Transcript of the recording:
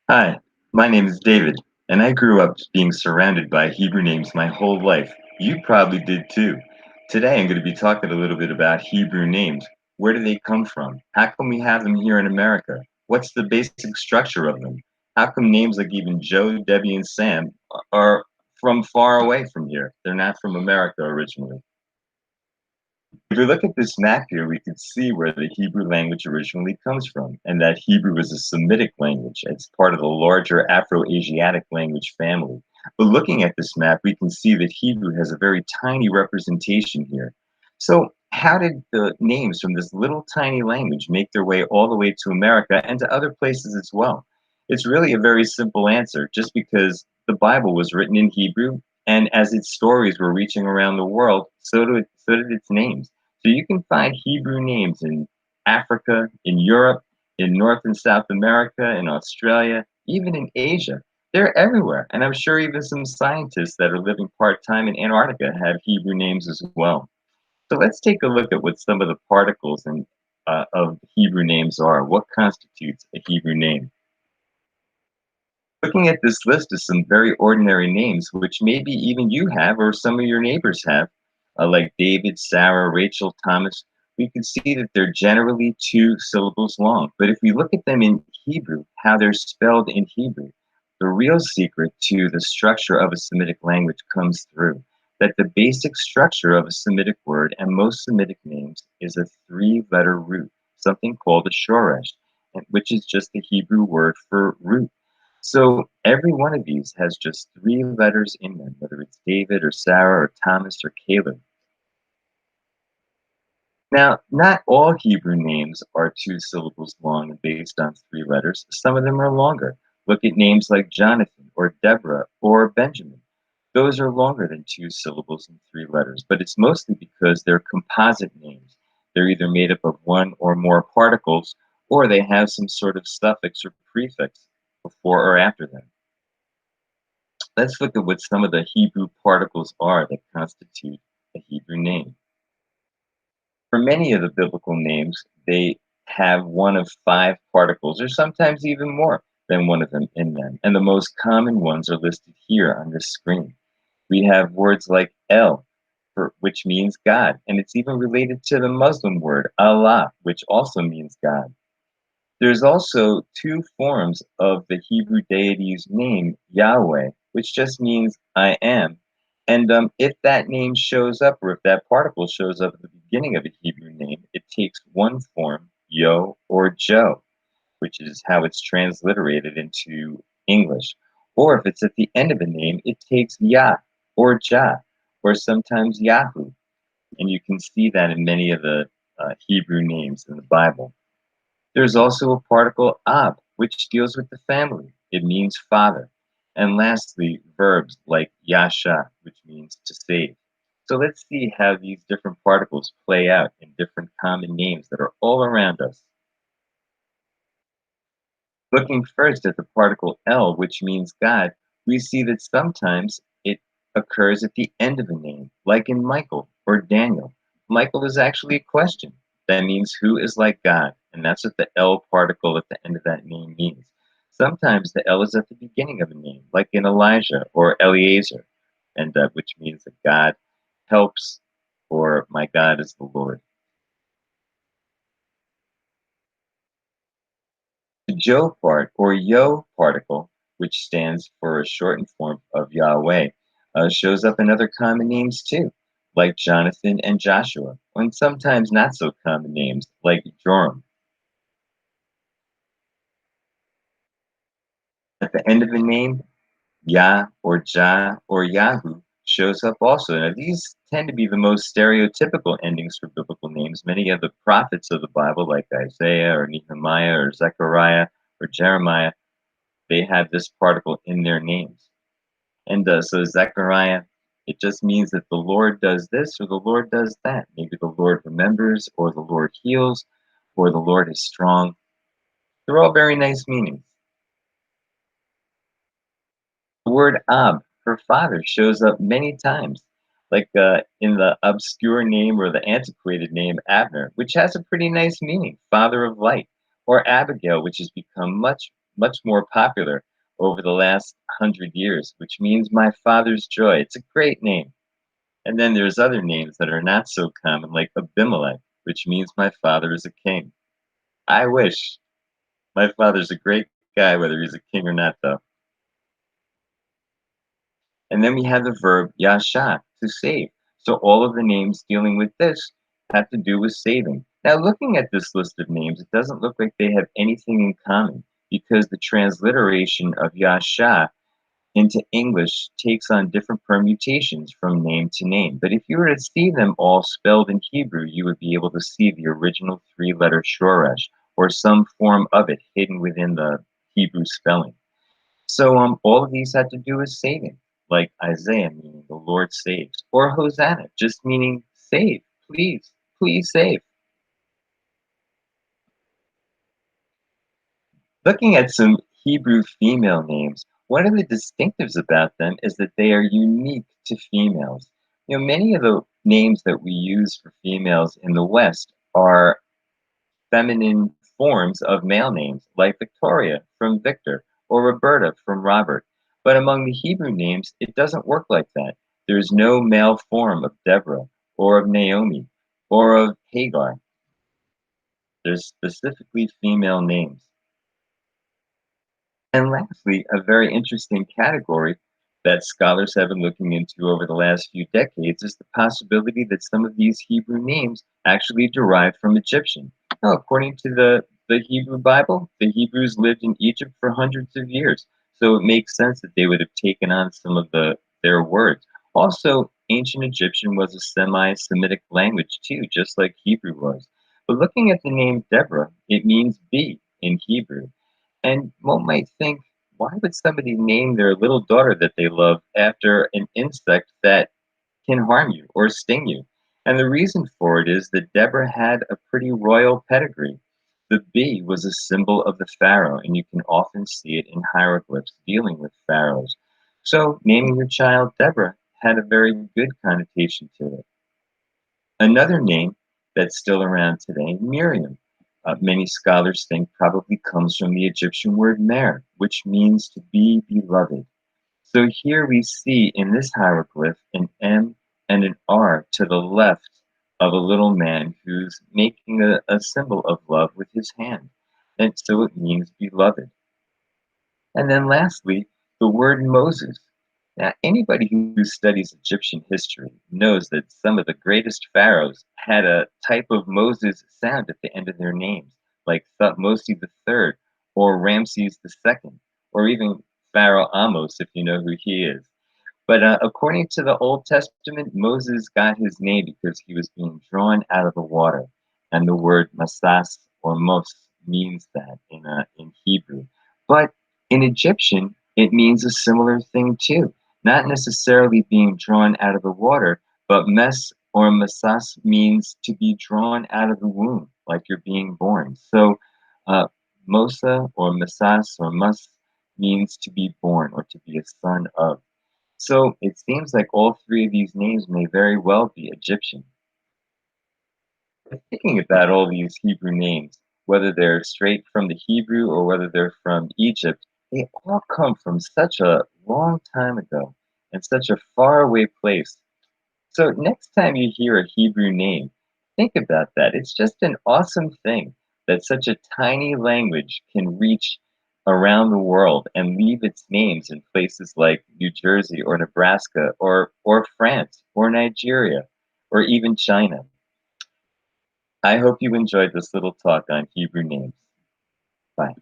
Hi, my name is David, and I grew up being surrounded by Hebrew names my whole life. You probably did too. Today I'm going to be talking a little bit about Hebrew names. Where do they come from? How come we have them here in America? What's the basic structure of them? How come names like even Joe, Debbie, and Sam are from far away from here? They're not from America originally. If we look at this map here, we can see where the Hebrew language originally comes from, and that Hebrew is a Semitic language. It's part of the larger Afro-Asiatic language family. But looking at this map, we can see that Hebrew has a very tiny representation here. So how did the names from this little tiny language make their way all the way to America and to other places as well? It's really a very simple answer, just because the Bible was written in Hebrew, and as its stories were reaching around the world, so did its names. So you can find Hebrew names in Africa, in Europe, in North and South America, in Australia, even in Asia. They're everywhere. And I'm sure even some scientists that are living part-time in Antarctica have Hebrew names as well. So let's take a look at what some of the particles of Hebrew names are. What constitutes a Hebrew name? Looking at this list of some very ordinary names, which maybe even you have or some of your neighbors have, like David, Sarah, Rachel, Thomas, we can see that they're generally two syllables long. But if we look at them in Hebrew, how they're spelled in Hebrew, the real secret to the structure of a Semitic language comes through. That the basic structure of a Semitic word and most Semitic names is a three-letter root, something called a shoresh, which is just the Hebrew word for root. So every one of these has just three letters in them, whether it's David or Sarah or Thomas or Caleb. Now, not all Hebrew names are two syllables long and based on three letters. Some of them are longer. Look at names like Jonathan or Deborah or Benjamin. Those are longer than two syllables and three letters, but it's mostly because they're composite names. They're either made up of one or more particles, or they have some sort of suffix or prefix before or after them. Let's look at what some of the Hebrew particles are that constitute a Hebrew name. For many of the biblical names, they have one of five particles, or sometimes even more than one of them in them. And the most common ones are listed here on this screen. We have words like El, which means God, and it's even related to the Muslim word Allah, which also means God. There's also two forms of the Hebrew deity's name, Yahweh, which just means I am. And if that name shows up, or if that particle shows up at the beginning of a Hebrew name, it takes one form, Yo or Joe, which is how it's transliterated into English. Or if it's at the end of a name, it takes Yah or Jah, or sometimes Yahoo. And you can see that in many of the Hebrew names in the Bible. There's also a particle ab, which deals with the family. It means father. And lastly, verbs like yasha, which means to save. So let's see how these different particles play out in different common names that are all around us. Looking first at the particle L, which means God, we see that sometimes it occurs at the end of a name, like in Michael or Daniel. Michael is actually a question. That means who is like God, and that's what the L particle at the end of that name means. Sometimes the L is at the beginning of a name, like in Elijah or Eliezer, and which means that God helps, or my God is the Lord. The Jo part or Yo particle, which stands for a shortened form of Yahweh, shows up in other common names too, like Jonathan and Joshua, and sometimes not so common names like Joram. At the end of a name, Yah or Jah or Yahoo shows up also. Now, these tend to be the most stereotypical endings for biblical names. Many of the prophets of the Bible, like Isaiah or Nehemiah or Zechariah or Jeremiah, they have this particle in their names. And so Zechariah, it just means that the Lord does this or the Lord does that. Maybe the Lord remembers, or the Lord heals, or the Lord is strong. They're all very nice meanings. The word Ab, her father, shows up many times, like in the obscure name or the antiquated name Abner, which has a pretty nice meaning, father of light, or Abigail, which has become much much more popular over the last 100 years, which means my father's joy. It's a great name. And then there's other names that are not so common, like Abimelech, which means my father is a king. I wish my father's a great guy, whether he's a king or not, though. And then we have the verb yasha, to save. So all of the names dealing with this have to do with saving. Now, looking at this list of names, it doesn't look like they have anything in common because the transliteration of yasha into English takes on different permutations from name to name. But if you were to see them all spelled in Hebrew, you would be able to see the original three-letter shoresh or some form of it hidden within the Hebrew spelling. So all of these had to do with saving, like Isaiah meaning the Lord saves, or Hosanna just meaning save, please, please save. Looking at some Hebrew female names, one of the distinctives about them is that they are unique to females. Many of the names that we use for females in the West are feminine forms of male names, like Victoria from Victor or Roberta from Robert. But among the Hebrew names, it doesn't work like that. There's no male form of Deborah or of Naomi or of Hagar. There's specifically female names. And lastly, a very interesting category that scholars have been looking into over the last few decades is the possibility that some of these Hebrew names actually derive from Egyptian. Now, according to the Hebrew Bible, the Hebrews lived in Egypt for hundreds of years, so it makes sense that they would have taken on some of their words. Also, ancient Egyptian was a semi-Semitic language too, just like Hebrew was. But looking at the name Deborah, it means bee in Hebrew. And one might think, why would somebody name their little daughter that they love after an insect that can harm you or sting you? And the reason for it is that Deborah had a pretty royal pedigree. The bee was a symbol of the pharaoh, and you can often see it in hieroglyphs dealing with pharaohs. So naming your child Deborah had a very good connotation to it. Another name that's still around today, Miriam. Many scholars think probably comes from the Egyptian word mer, which means to be beloved. So here we see in this hieroglyph an M and an R to the left of a little man who's making a symbol of love with his hand. And so it means beloved. And then lastly, the word Moses. Now, anybody who studies Egyptian history knows that some of the greatest pharaohs had a type of Moses sound at the end of their names, like Thutmose III or Ramses II, or even Pharaoh Amos, if you know who he is. But according to the Old Testament, Moses got his name because he was being drawn out of the water. And the word masas or mos means that in Hebrew. But in Egyptian, it means a similar thing too. Not necessarily being drawn out of the water, but mes or masas means to be drawn out of the womb, like you're being born. So uh, Mosa or masas or mus means to be born or to be a son of. So it seems like all three of these names may very well be Egyptian. Thinking about all these Hebrew names, whether they're straight from the Hebrew or whether they're from Egypt, they all come from such a long time ago and such a faraway place. So next time you hear a Hebrew name, think about that. It's just an awesome thing that such a tiny language can reach around the world and leave its names in places like New Jersey or Nebraska or France or Nigeria or even China. I hope you enjoyed this little talk on Hebrew names. Bye.